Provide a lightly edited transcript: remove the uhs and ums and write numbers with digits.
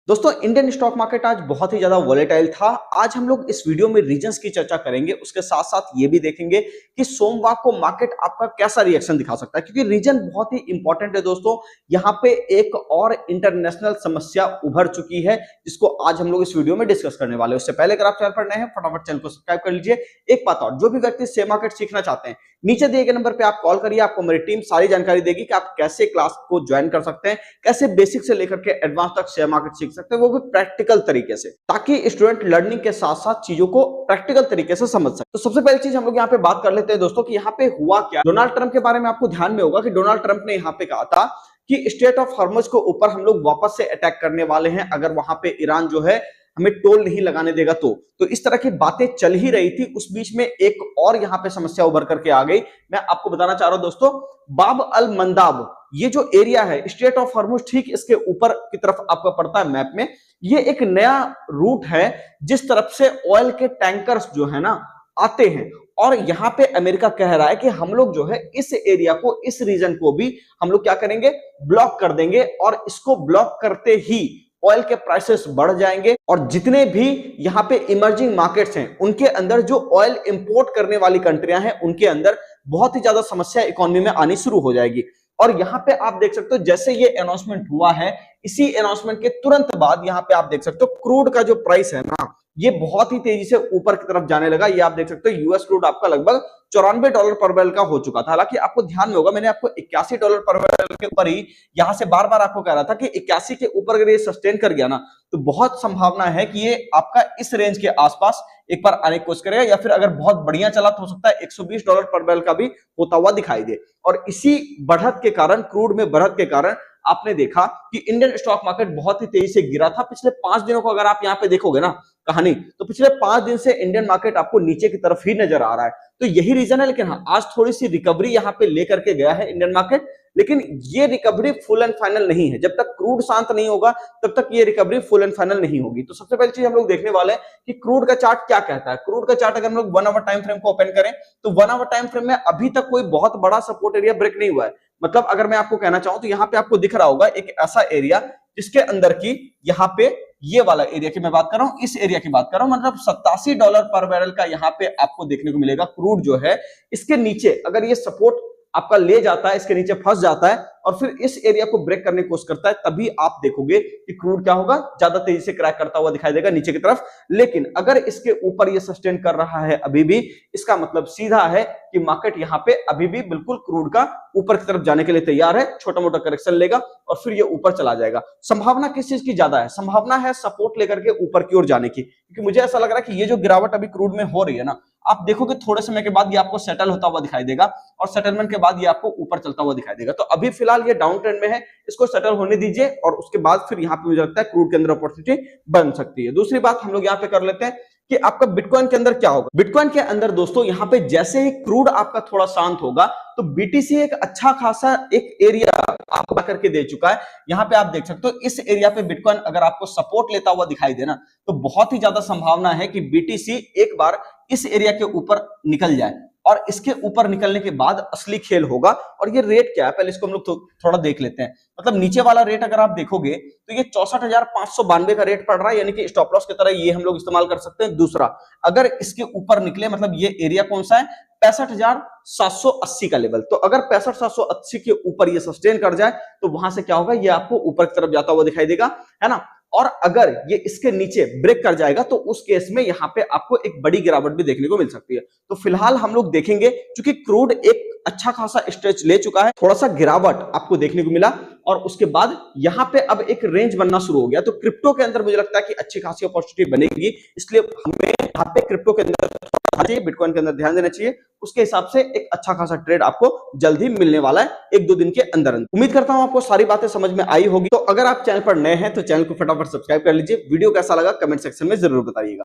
दोस्तों Indian stock market आज बहुत ही ज्यादा वॉलेटाइल था। आज हम लोग इस वीडियो में रीजंस की चर्चा करेंगे, उसके साथ साथ ये भी देखेंगे कि सोमवार को मार्केट आपका कैसा रिएक्शन दिखा सकता है, क्योंकि रीजन बहुत ही इंपॉर्टेंट है दोस्तों। यहाँ पे एक और इंटरनेशनल समस्या उभर चुकी है जिसको आज हम लोग इस वीडियो में डिस्कस करने वाले हैं। उससे पहले अगर आप चैनल पर नए हैं फटाफट चैनल को सब्सक्राइब कर लीजिए। एक बात और, जो भी व्यक्ति शेयर मार्केट सीखना चाहते हैं नीचे दिए गए नंबर पे आप कॉल करिए, आपको मेरी टीम सारी जानकारी देगी कि आप कैसे क्लास को ज्वाइन कर सकते हैं, कैसे बेसिक से लेकर के एडवांस तक शेयर मार्केट सीख सकते हैं, वो भी प्रैक्टिकल तरीके से, ताकि स्टूडेंट लर्निंग के साथ साथ चीजों को प्रैक्टिकल तरीके से समझ सके। तो सबसे पहली चीज हम लोग यहाँ पे बात कर लेते हैं दोस्तों कि यहाँ पे हुआ क्या। डोनाल्ड ट्रंप के बारे में आपको ध्यान में होगा कि डोनाल्ड ट्रंप ने यहाँ पे कहा था कि स्ट्रेट ऑफ हॉर्मुज के ऊपर हम लोग वापस से अटैक करने वाले हैं अगर वहां पे ईरान जो है हमें टोल नहीं लगाने देगा। तो इस तरह की बातें चल ही रही थी। उस बीच में एक और यहाँ पे समस्या उभर करके आ गई। मैं आपको बताना चाह रहा हूं दोस्तों, बाब अल मंदाब ये जो एरिया है स्ट्रेट ऑफ हॉर्मुज ठीक इसके ऊपर की तरफ आपको पड़ता है मैप में। ये एक नया रूट है जिस तरफ से ऑयल के टैंकर्स जो है ना आते हैं, और यहां पे अमेरिका कह रहा है कि हम लोग जो है इस एरिया को, इस रीजन को भी हम लोग क्या करेंगे, ब्लॉक कर देंगे। और इसको ब्लॉक करते ही ऑयल के प्राइसेस बढ़ जाएंगे और जितने भी यहाँ पे इमर्जिंग मार्केट्स हैं उनके अंदर जो ऑयल इंपोर्ट करने वाली कंट्रियां हैं उनके अंदर बहुत ही ज्यादा समस्या इकोनॉमी में आनी शुरू हो जाएगी। और यहाँ पे आप देख सकते हो जैसे ये अनाउंसमेंट हुआ है, इसी अनाउंसमेंट के तुरंत बाद यहाँ पे आप देख सकते हो क्रूड का जो प्राइस है ना ये बहुत ही तेजी से ऊपर की तरफ जाने लगा। ये आप देख सकते हो यूएस क्रूड आपका लगभग $94 पर बैरल का हो चुका था। हालांकि आपको ध्यान में होगा मैंने आपको $81 पर बैरल के ऊपर ही यहां से बार बार आपको कह रहा था कि 81 के ऊपर अगर ये सस्टेन कर गया ना तो बहुत संभावना है कि ये आपका इस रेंज के आसपास एक बार आने की कोशिश करेगा, या फिर अगर बहुत बढ़िया चला तो हो सकता है $120 पर बैरल का भी होता हुआ दिखाई दे। और इसी बढ़त के कारण, क्रूड में बढ़त के कारण आपने देखा कि इंडियन स्टॉक मार्केट बहुत ही तेजी से गिरा था। पिछले 5 दिनों को अगर आप यहाँ पे देखोगे ना कहानी, तो पिछले 5 दिन से इंडियन मार्केट आपको नीचे की तरफ ही नजर आ रहा है। तो यही रीजन है। लेकिन हाँ, आज थोड़ी सी रिकवरी यहाँ पे लेकर के गया है इंडियन मार्केट, लेकिन ये रिकवरी फुल एंड फाइनल नहीं है। जब तक क्रूड शांत नहीं होगा तब तक ये रिकवरी फुल एंड फाइनल नहीं होगी। तो सबसे पहली चीज हम लोग देखने वाले हैं कि क्रूड का चार्ट क्या कहता है। क्रूड का चार्ट अगर हम लोग 1 आवर टाइम फ्रेम को ओपन करें तो 1 आवर टाइम फ्रेम में अभी तक कोई बहुत बड़ा सपोर्ट एरिया ब्रेक नहीं हुआ है। मतलब अगर मैं आपको कहना चाहूं तो यहाँ पे आपको दिख रहा होगा एक ऐसा एरिया जिसके अंदर की यहाँ पे ये वाला एरिया की मैं बात कर रहा हूं, इस एरिया की बात कर रहा हूं, मतलब $87 पर बैरल का यहाँ पे आपको देखने को मिलेगा। क्रूड जो है इसके नीचे अगर ये सपोर्ट आपका ले जाता है, इसके नीचे फंस जाता है और फिर इस एरिया को ब्रेक करने की कोशिश करता है, तभी आप देखोगे कि क्रूड क्या होगा, ज्यादा तेजी से क्रैक करता हुआ दिखाई देगा नीचे की तरफ। लेकिन अगर इसके ऊपर ये सस्टेन कर रहा है अभी भी, इसका मतलब सीधा है कि मार्केट यहाँ पे अभी भी बिल्कुल क्रूड का ऊपर की तरफ जाने के लिए तैयार है। छोटा मोटा करेक्शन लेगा और फिर ये ऊपर चला जाएगा। संभावना किस चीज की ज्यादा है? संभावना है सपोर्ट लेकर के ऊपर की ओर जाने की, क्योंकि मुझे ऐसा लग रहा है कि ये जो गिरावट अभी क्रूड में हो रही है ना, आप देखोगे थोड़े समय के बाद ये आपको सेटल होता हुआ दिखाई देगा और सेटलमेंट के बाद ये आपको ऊपर चलता हुआ दिखाई देगा। तो अभी फिलहाल ये डाउन ट्रेंड में है, इसको सेटल होने दीजिए और उसके बाद फिर यहाँ पे मुझे लगता है क्रूड के अंदर अपॉर्चुनिटी बन सकती है। दूसरी बात हम लोग यहाँ पे कर लेते हैं कि आपका बिटकॉइन के अंदर क्या होगा। बिटकॉइन के अंदर दोस्तों यहाँ पे जैसे ही क्रूड आपका थोड़ा शांत होगा तो बीटीसी एक अच्छा खासा एक एरिया आपको करके दे चुका है। यहाँ पे आप देख सकते हो इस एरिया पे बिटकॉइन अगर आपको सपोर्ट लेता हुआ दिखाई देना तो बहुत ही ज्यादा संभावना है कि बीटीसी एक बार इस एरिया के ऊपर निकल जाए और इसके ऊपर निकलने के बाद असली खेल होगा। और ये रेट क्या है पहले इसको हम लोग थोड़ा देख लेते हैं। मतलब नीचे वाला रेट अगर आप देखोगे तो ये 64,592 का रेट पड़ रहा है, यानी कि स्टॉप लॉस की तरह ये हम लोग इस्तेमाल कर सकते हैं। दूसरा, अगर इसके ऊपर निकले, मतलब ये एरिया कौन सा है, 65,780 का लेवल। तो अगर 65,780 के ऊपर ये सस्टेन कर जाए तो वहां से क्या होगा, ये आपको ऊपर की तरफ जाता हुआ दिखाई देगा, है ना। और अगर ये इसके नीचे ब्रेक कर जाएगा तो उस केस में यहाँ पे आपको एक बड़ी गिरावट भी देखने को मिल सकती है। तो फिलहाल हम लोग देखेंगे, क्योंकि क्रूड एक अच्छा खासा स्ट्रेच ले चुका है, थोड़ा सा गिरावट आपको देखने को मिला और उसके बाद यहाँ पे अब एक रेंज बनना शुरू हो गया। तो क्रिप्टो के अंदर मुझे लगता है कि अच्छी खासी अपॉर्चुनिटी बनेगी, इसलिए हमें यहाँ पे क्रिप्टो के अंदर, बिटकॉइन के अंदर ध्यान देना चाहिए। उसके हिसाब से एक अच्छा खासा ट्रेड आपको जल्द ही मिलने वाला है, 1-2 दिन के अंदर। उम्मीद करता हूं आपको सारी बातें समझ में आई होगी। तो अगर आप चैनल पर नए हैं तो चैनल को फटाफट सब्सक्राइब कर लीजिए। वीडियो कैसा लगा कमेंट सेक्शन में जरूर बताइएगा।